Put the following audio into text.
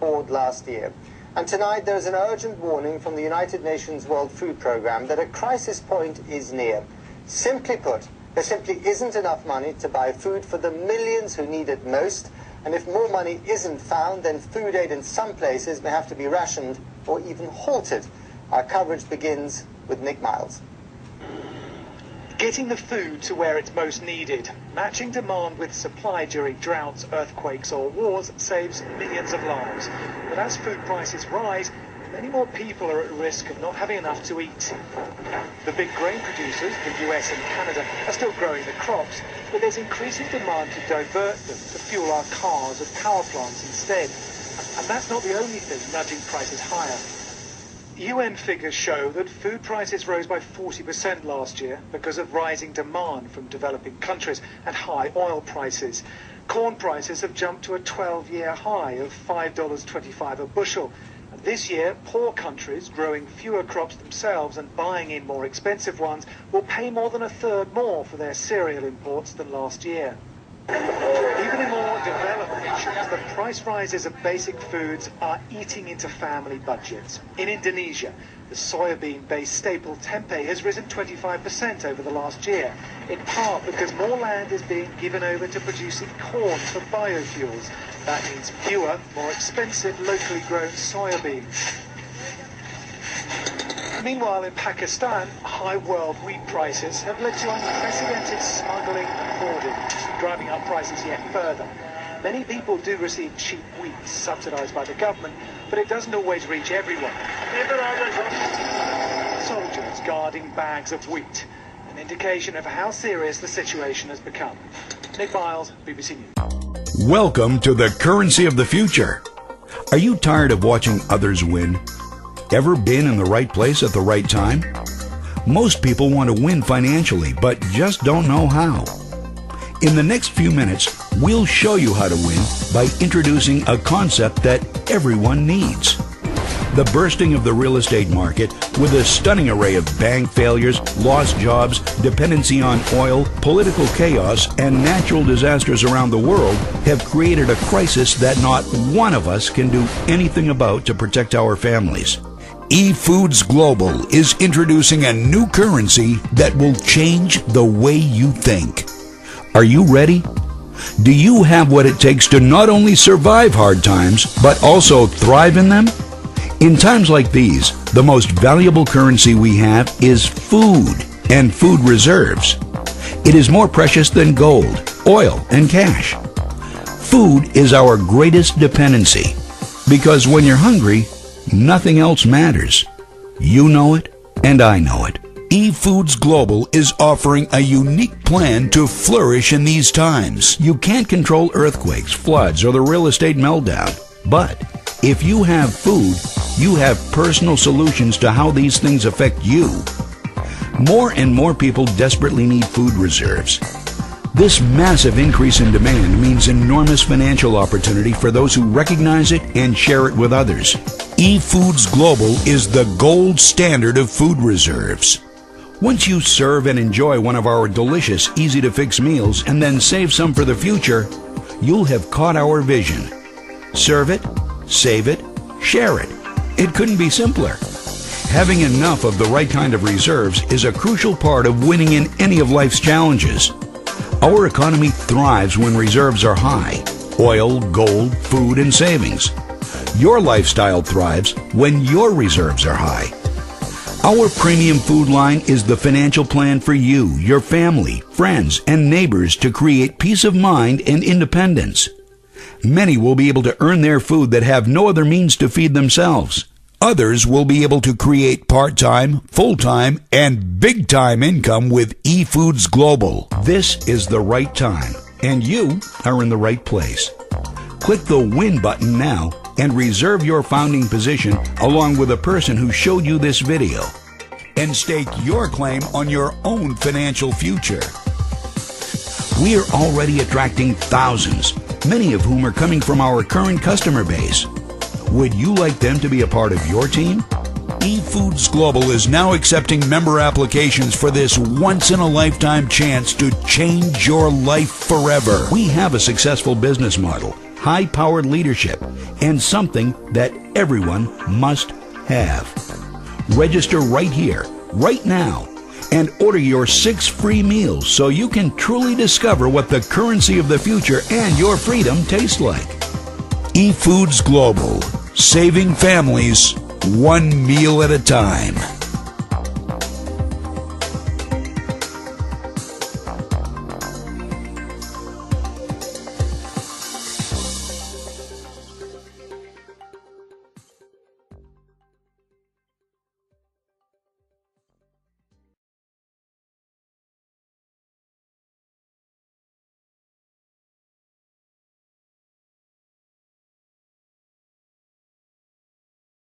board last year. And tonight there is an urgent warning from the United Nations World Food Programme that a crisis point is near. Simply put, there simply isn't enough money to buy food for the millions who need it most, and if more money isn't found, then food aid in some places may have to be rationed or even halted. Our coverage begins with Nick Miles. Getting the food to where it's most needed. Matching demand with supply during droughts, earthquakes or wars saves millions of lives. But as food prices rise, many more people are at risk of not having enough to eat. The big grain producers, the US and Canada, are still growing the crops, but there's increasing demand to divert them to fuel our cars and power plants instead. And that's not the only thing nudging prices higher. UN figures show that food prices rose by 40% last year because of rising demand from developing countries and high oil prices. Corn prices have jumped to a 12-year high of $5.25 a bushel. And this year, poor countries growing fewer crops themselves and buying in more expensive ones will pay more than a third more for their cereal imports than last year. Even in more developed nations, the price rises of basic foods are eating into family budgets. In Indonesia, the soybean-based staple tempeh has risen 25% over the last year, in part because more land is being given over to producing corn for biofuels. That means fewer, more expensive, locally grown soybeans. Meanwhile, in Pakistan, high world wheat prices have led to unprecedented smuggling and hoarding, driving up prices yet further. Many people do receive cheap wheat subsidized by the government, but it doesn't always reach everyone. Soldiers guarding bags of wheat, an indication of how serious the situation has become. Nick Miles, BBC News. Welcome to the currency of the future. Are you tired of watching others win? Ever been in the right place at the right time? Most people want to win financially, but just don't know how. In the next few minutes, we'll show you how to win by introducing a concept that everyone needs. The bursting of the real estate market with a stunning array of bank failures, lost jobs, dependency on oil, political chaos, and natural disasters around the world have created a crisis that not one of us can do anything about to protect our families. Efoods Global is introducing a new currency that will change the way you think. Are you ready? Do you have what it takes to not only survive hard times, but also thrive in them? In times like these, the most valuable currency we have is food and food reserves. It is more precious than gold, oil, and cash. Food is our greatest dependency, because when you're hungry, nothing else matters. You know it, and I know it. Efoods Global is offering a unique plan to flourish in these times. You can't control earthquakes, floods, or the real estate meltdown. But if you have food, you have personal solutions to how these things affect you. More and more people desperately need food reserves. This massive increase in demand means enormous financial opportunity for those who recognize it and share it with others. Efoods Global is the gold standard of food reserves. Once you serve and enjoy one of our delicious, easy-to-fix meals and then save some for the future, you'll have caught our vision. Serve it, save it, share it. It couldn't be simpler. Having enough of the right kind of reserves is a crucial part of winning in any of life's challenges. Our economy thrives when reserves are high: oil, gold, food, and savings. Your lifestyle thrives when your reserves are high. Our premium food line is the financial plan for you, your family, friends, and neighbors to create peace of mind and independence. Many will be able to earn their food that have no other means to feed themselves. Others will be able to create part-time, full-time, and big-time income with Efoods Global. This is the right time, and you are in the right place. Click the Win button now and reserve your founding position along with a person who showed you this video, and stake your claim on your own financial future. We are already attracting thousands, many of whom are coming from our current customer base. Would you like them to be a part of your team? Efoods Global is now accepting member applications for this once-in-a-lifetime chance to change your life forever. We have a successful business model. high-powered leadership, and something that everyone must have. Register right here, right now, and order your 6 free meals so you can truly discover what the currency of the future and your freedom taste like. Efoods Global, saving families one meal at a time.